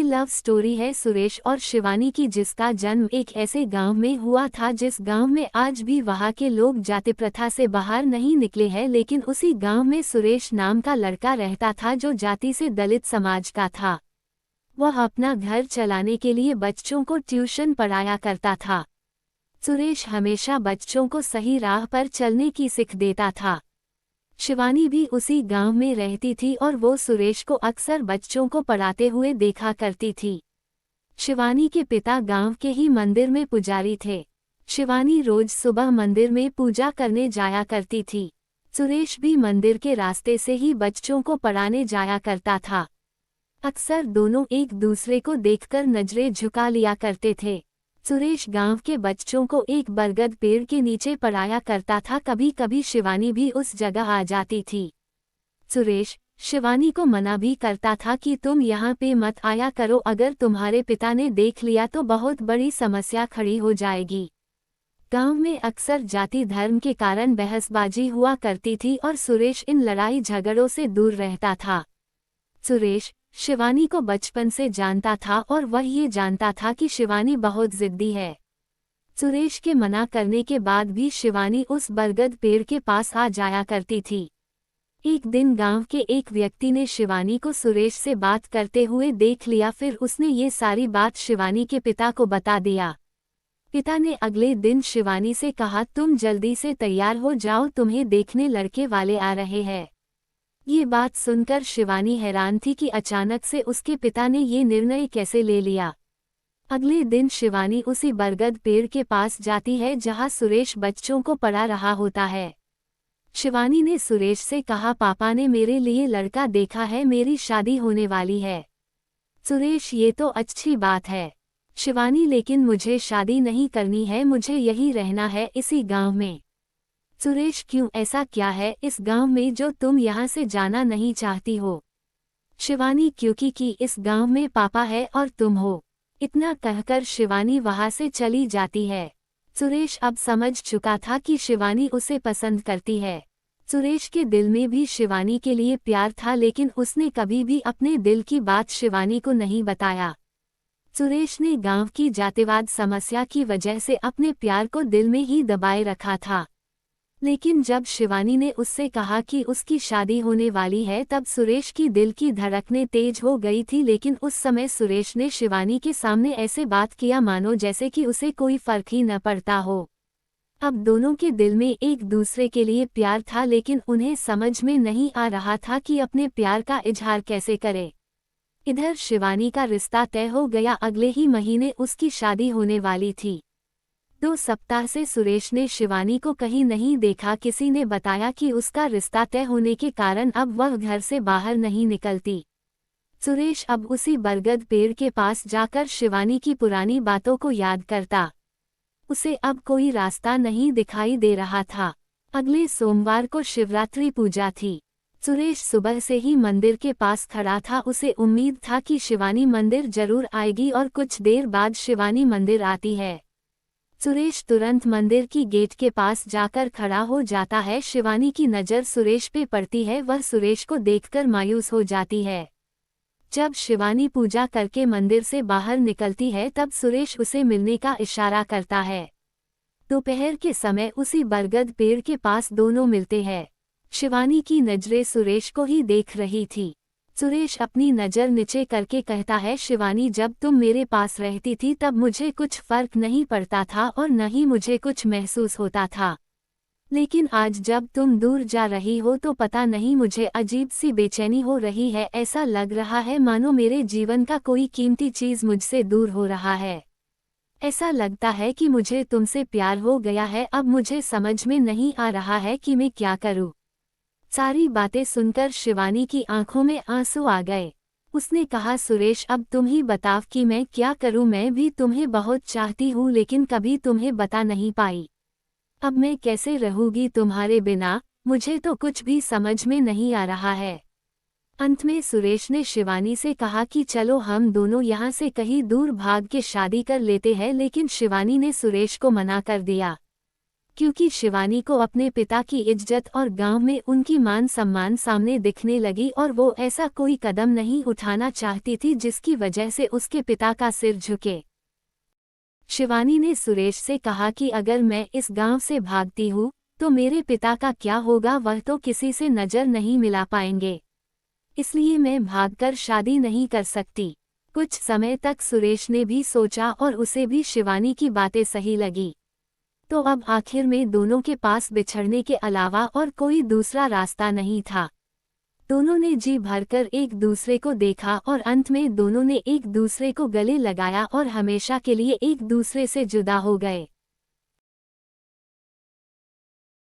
Love story है सुरेश और शिवानी की, जिसका जन्म एक ऐसे गांव में हुआ था जिस गांव में आज भी वहां के लोग जाति प्रथा से बाहर नहीं निकले हैं। लेकिन उसी गांव में सुरेश नाम का लड़का रहता था जो जाति से दलित समाज का था। वह अपना घर चलाने के लिए बच्चों को ट्यूशन पढ़ाया करता था। सुरेश हमेशा बच्चों को सही राह पर चलने की सीख देता था। शिवानी भी उसी गांव में रहती थी और वो सुरेश को अक्सर बच्चों को पढ़ाते हुए देखा करती थी। शिवानी के पिता गांव के ही मंदिर में पुजारी थे। शिवानी रोज सुबह मंदिर में पूजा करने जाया करती थी। सुरेश भी मंदिर के रास्ते से ही बच्चों को पढ़ाने जाया करता था। अक्सर दोनों एक दूसरे को देखकर नजरें झुका लिया करते थे। सुरेश गांव के बच्चों को एक बरगद पेड़ के नीचे पढ़ाया करता था। कभी कभी शिवानी भी उस जगह आ जाती थी। सुरेश शिवानी को मना भी करता था कि तुम यहाँ पे मत आया करो, अगर तुम्हारे पिता ने देख लिया तो बहुत बड़ी समस्या खड़ी हो जाएगी। गांव में अक्सर जाति धर्म के कारण बहसबाजी हुआ करती थी और सुरेश इन लड़ाई झगड़ों से दूर रहता था। सुरेश शिवानी को बचपन से जानता था और वह ये जानता था कि शिवानी बहुत जिद्दी है। सुरेश के मना करने के बाद भी शिवानी उस बरगद पेड़ के पास आ जाया करती थी। एक दिन गांव के एक व्यक्ति ने शिवानी को सुरेश से बात करते हुए देख लिया। फिर उसने ये सारी बात शिवानी के पिता को बता दिया। पिता ने अगले दिन शिवानी से कहा, तुम जल्दी से तैयार हो जाओ, तुम्हें देखने लड़के वाले आ रहे हैं। ये बात सुनकर शिवानी हैरान थी कि अचानक से उसके पिता ने ये निर्णय कैसे ले लिया। अगले दिन शिवानी उसी बरगद पेड़ के पास जाती है जहां सुरेश बच्चों को पढ़ा रहा होता है। शिवानी ने सुरेश से कहा, पापा ने मेरे लिए लड़का देखा है, मेरी शादी होने वाली है। सुरेश, ये तो अच्छी बात है शिवानी, लेकिन मुझे शादी नहीं करनी है, मुझे यही रहना है इसी गांव में। सुरेश, क्यों, ऐसा क्या है इस गांव में जो तुम यहाँ से जाना नहीं चाहती हो? शिवानी, क्योंकि इस गांव में पापा है और तुम हो। इतना कहकर शिवानी वहां से चली जाती है। सुरेश अब समझ चुका था कि शिवानी उसे पसंद करती है। सुरेश के दिल में भी शिवानी के लिए प्यार था, लेकिन उसने कभी भी अपने दिल की बात शिवानी को नहीं बताया। सुरेश ने गांव की जातिवाद समस्या की वजह से अपने प्यार को दिल में ही दबाए रखा था। लेकिन जब शिवानी ने उससे कहा कि उसकी शादी होने वाली है, तब सुरेश की दिल की धड़कनें तेज हो गई थी। लेकिन उस समय सुरेश ने शिवानी के सामने ऐसे बात किया मानो जैसे कि उसे कोई फर्क ही न पड़ता हो। अब दोनों के दिल में एक दूसरे के लिए प्यार था, लेकिन उन्हें समझ में नहीं आ रहा था कि अपने प्यार का इजहार कैसे करे। इधर शिवानी का रिश्ता तय हो गया। अगले ही महीने उसकी शादी होने वाली थी। 2 सप्ताह से सुरेश ने शिवानी को कहीं नहीं देखा। किसी ने बताया कि उसका रिश्ता तय होने के कारण अब वह घर से बाहर नहीं निकलती। सुरेश अब उसी बरगद पेड़ के पास जाकर शिवानी की पुरानी बातों को याद करता। उसे अब कोई रास्ता नहीं दिखाई दे रहा था। अगले सोमवार को शिवरात्रि पूजा थी। सुरेश सुबह से ही मंदिर के पास खड़ा था। उसे उम्मीद था कि शिवानी मंदिर जरूर आएगी और कुछ देर बाद शिवानी मंदिर आती है। सुरेश तुरंत मंदिर की गेट के पास जाकर खड़ा हो जाता है। शिवानी की नज़र सुरेश पे पड़ती है। वह सुरेश को देखकर मायूस हो जाती है। जब शिवानी पूजा करके मंदिर से बाहर निकलती है, तब सुरेश उसे मिलने का इशारा करता है। दोपहर के समय उसी बरगद पेड़ के पास दोनों मिलते हैं। शिवानी की नजरें सुरेश को ही देख रही थी। सुरेश अपनी नज़र नीचे करके कहता है, शिवानी, जब तुम मेरे पास रहती थी तब मुझे कुछ फर्क नहीं पड़ता था और न ही मुझे कुछ महसूस होता था। लेकिन आज जब तुम दूर जा रही हो तो पता नहीं मुझे अजीब सी बेचैनी हो रही है। ऐसा लग रहा है मानो मेरे जीवन का कोई कीमती चीज़ मुझसे दूर हो रहा है। ऐसा लगता है कि मुझे तुमसे प्यार हो गया है। अब मुझे समझ में नहीं आ रहा है कि मैं क्या करूं। सारी बातें सुनकर शिवानी की आंखों में आंसू आ गए। उसने कहा, सुरेश, अब तुम ही बताओ कि मैं क्या करूं। मैं भी तुम्हें बहुत चाहती हूं, लेकिन कभी तुम्हें बता नहीं पाई। अब मैं कैसे रहूंगी तुम्हारे बिना? मुझे तो कुछ भी समझ में नहीं आ रहा है। अंत में सुरेश ने शिवानी से कहा कि चलो हम दोनों यहाँ से कहीं दूर भाग के शादी कर लेते हैं। लेकिन शिवानी ने सुरेश को मना कर दिया, क्योंकि शिवानी को अपने पिता की इज्जत और गांव में उनकी मान सम्मान सामने दिखने लगी और वो ऐसा कोई कदम नहीं उठाना चाहती थी जिसकी वजह से उसके पिता का सिर झुके। शिवानी ने सुरेश से कहा कि अगर मैं इस गांव से भागती हूँ तो मेरे पिता का क्या होगा, वह तो किसी से नजर नहीं मिला पाएंगे, इसलिए मैं भागकर शादी नहीं कर सकती। कुछ समय तक सुरेश ने भी सोचा और उसे भी शिवानी की बातें सही लगी। तो अब आखिर में दोनों के पास बिछड़ने के अलावा और कोई दूसरा रास्ता नहीं था। दोनों ने जी भरकर एक दूसरे को देखा और अंत में दोनों ने एक दूसरे को गले लगाया और हमेशा के लिए एक दूसरे से जुदा हो गए।